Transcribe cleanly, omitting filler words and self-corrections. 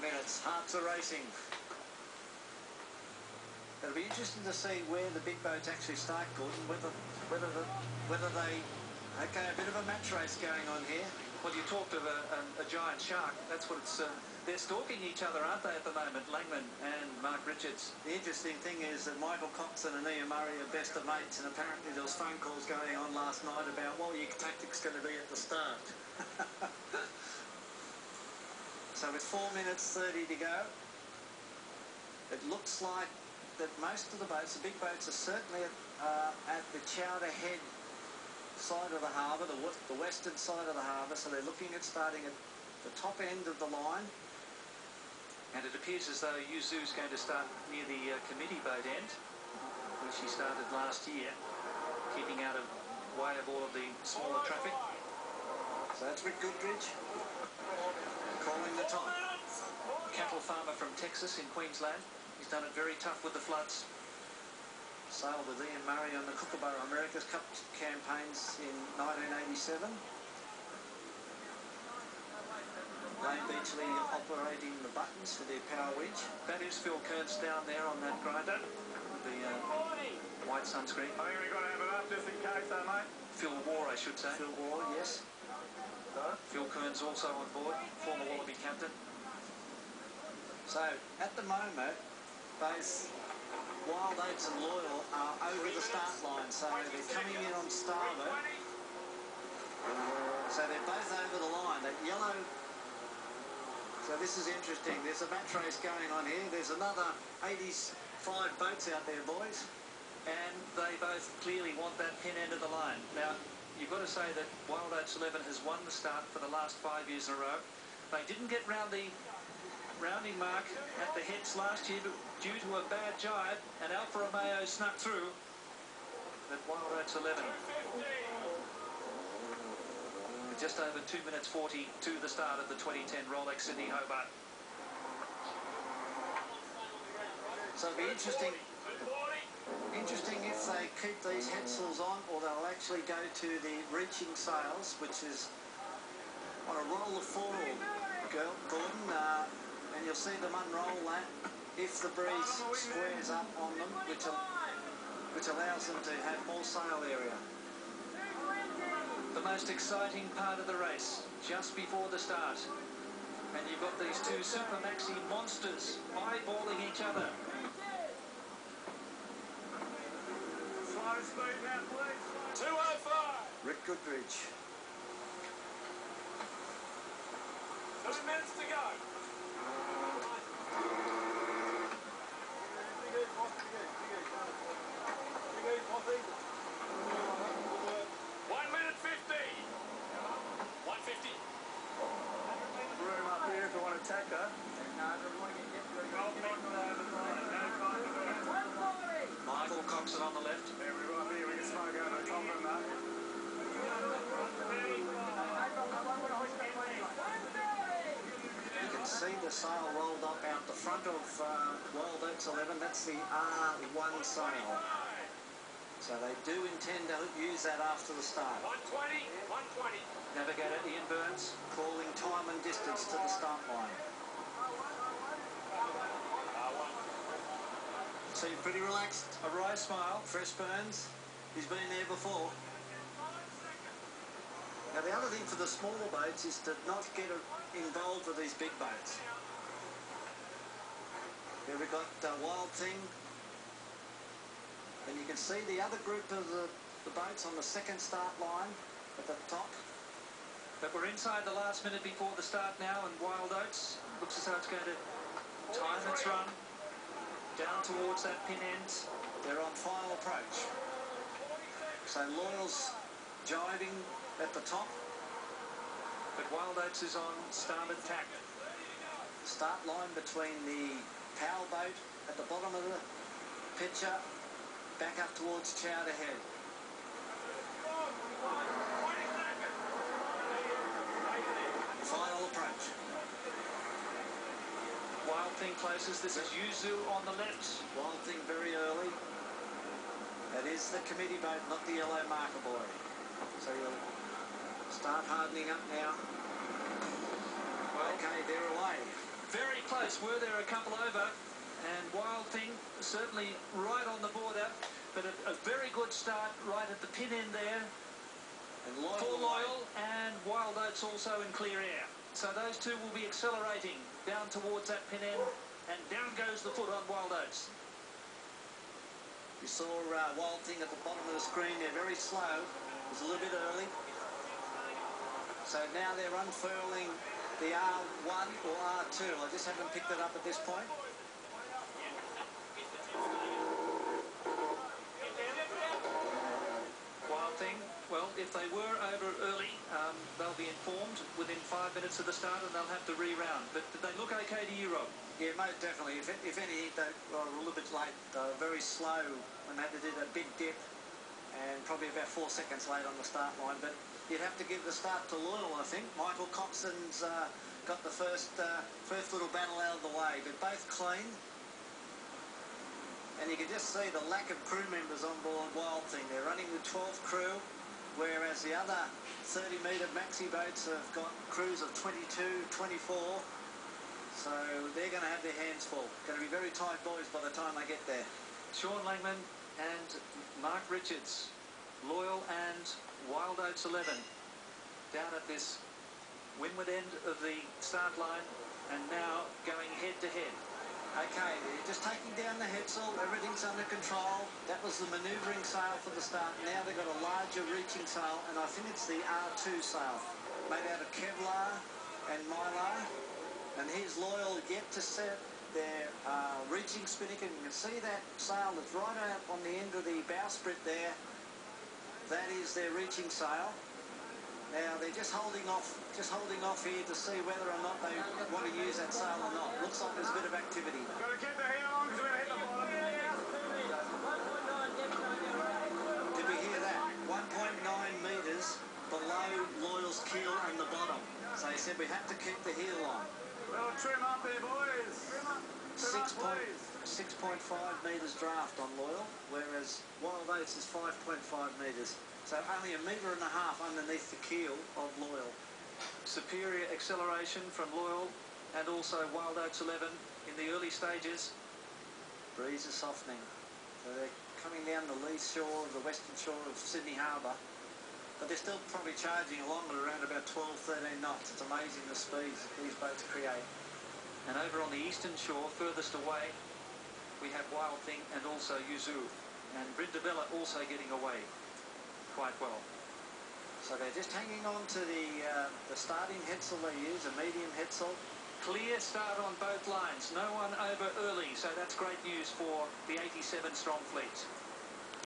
minutes. Hearts are racing. It'll be interesting to see where the big boats actually start, Gordon. Whether they... Okay, a bit of a match race going on here. Well, you talked of a giant shark. That's what it's... they're stalking each other, aren't they, at the moment, Langman and Mark Richards? The interesting thing is that Michael Coxon and Ian Murray are best of mates, and apparently there was phone calls going on last night about what your tactics going to be at the start. So with 4 minutes 30 to go, it looks like that most of the boats, the big boats, are certainly at the Chowder Head side of the harbour, the western side of the harbour, so they're looking at starting at the top end of the line. And it appears as though Yuzu's going to start near the committee boat end, which he started last year, keeping out of way of all of the smaller traffic. So that's Rick Goodridge calling the time. Cattle farmer from Texas in Queensland. He's done it very tough with the floods. Sailed with Ian Murray on the Kookaburra America's Cup campaigns in 1987. Lane Beachley operating the buttons for their power winch. That is Phil Kearns down there on that grinder with the white sunscreen. I think we've got to have it up just in case though, mate. Phil Waugh, I should say. Phil Waugh, yes. Phil Kearns also on board, former Wallaby captain. So, at the moment, both Wild Oats and Loyal are over the start line, so they're coming in on starboard. So they're both over the line. That yellow... So this is interesting. There's a match race going on here. There's another 85 boats out there, boys. And they both clearly want that pin end of the line. Now, you've got to say that Wild Oats 11 has won the start for the last 5 years in a row. They didn't get round the rounding mark at the heads last year, but due to a bad jibe, and Alfa Romeo snuck through. But Wild Oats 11, with just over 2 minutes 40 to the start of the 2010 Rolex Sydney Hobart. So it'll be interesting if they keep these head sails on, or they'll actually go to the reaching sails, which is on a roll of 4, Gordon, and you'll see them unroll that if the breeze squares up on them, which allows them to have more sail area. The most exciting part of the race, just before the start. And you've got these two Super Maxi monsters eyeballing each other. Slow speed now, please. 205. Rick Goodridge. 7 minutes to go. Michael Coxon on the left. There we are, here we can smoke over the top of that. You can see the sail rolled up out the front of Wild Oats 11. That's the R1 sail. So they do intend to use that after the start. 120, 120. Navigator Ian Burns calling time and distance to the start line. So you're pretty relaxed. A wry smile. Fresh Burns, he's been there before. Now the other thing for the smaller boats is to not get involved with these big boats. Here we've got Wild Thing. And you can see the other group of the boats on the second start line at the top. But we're inside the last minute before the start now, and Wild Oats looks as though it's going to time its run down towards that pin end. They're on final approach. So Loyal's jiving at the top. But Wild Oats is on starboard tack. Start line between the power boat at the bottom of the picture, back up towards Chowder Head. Final approach. Wild Thing closest. This is Yuzu on the left. Wild Thing very early. That is the committee boat, not the yellow marker boy. So you'll start hardening up now. Well, okay, they're away. Very close. Were there a couple over? And Wild Thing certainly right on the border, but a very good start right at the pin end there. And For Loyal, and Wild Oats also in clear air. So those two will be accelerating down towards that pin end, and down goes the foot on Wild Oats. You saw Wild Thing at the bottom of the screen. They're very slow. It was a little bit early. So now they're unfurling the R1 or R2. I just haven't picked it up at this point. Wild Thing, well, if they were over early, they'll be informed within 5 minutes of the start, and they'll have to re-round. But did they look okay to you, Rob? Yeah, most definitely. If any, they were a little bit late. They were very slow when they had to do that big dip, and probably about 4 seconds late on the start line. But you'd have to give the start to Loyal, I think. Michael Coxon's got the first little battle out of the way, but both clean. And you can just see the lack of crew members on board Wild Thing. They're running with 12 crew, whereas the other 30-metre maxi boats have got crews of 22, 24. So they're going to have their hands full. Going to be very tight boys by the time they get there. Sean Langman and Mark Richards, Loyal and Wild Oats 11, down at this windward end of the start line, and now going head-to-head. Okay, they're just taking down the headsail. Everything's under control. That was the manoeuvring sail for the start. Now they've got a larger reaching sail, and I think it's the R2 sail, made out of Kevlar and Mylar. And here's Loyal yet to set their reaching spinnaker. You can see that sail that's right out on the end of the bowsprit there. That is their reaching sail. Now they're just holding off here to see whether or not they want to use that sail or not. Looks like there's a bit of activity. Got to keep the heel on because we're going to hit the bottom. Did we hear that? 1.9 metres below Loyal's keel and the bottom. So he said we have to keep the heel on. Well, trim up there, boys. 6.5 metres draft on Loyal, whereas Wild Oats is 5.5 metres. So only 1.5 metres underneath the keel of Loyal. Superior acceleration from Loyal and also Wild Oats 11 in the early stages. Breeze is softening. So they're coming down the lee shore, the western shore of Sydney Harbor. But they're still probably charging along at around about 12, 13 knots. It's amazing the speeds that these boats create. And over on the eastern shore, furthest away, we have Wild Thing and also Yuzu. And Brindabella also getting away quite well. So they're just hanging on to the starting headsail they use, a medium headsail. Clear start on both lines. No one over early, so that's great news for the 87 strong fleet.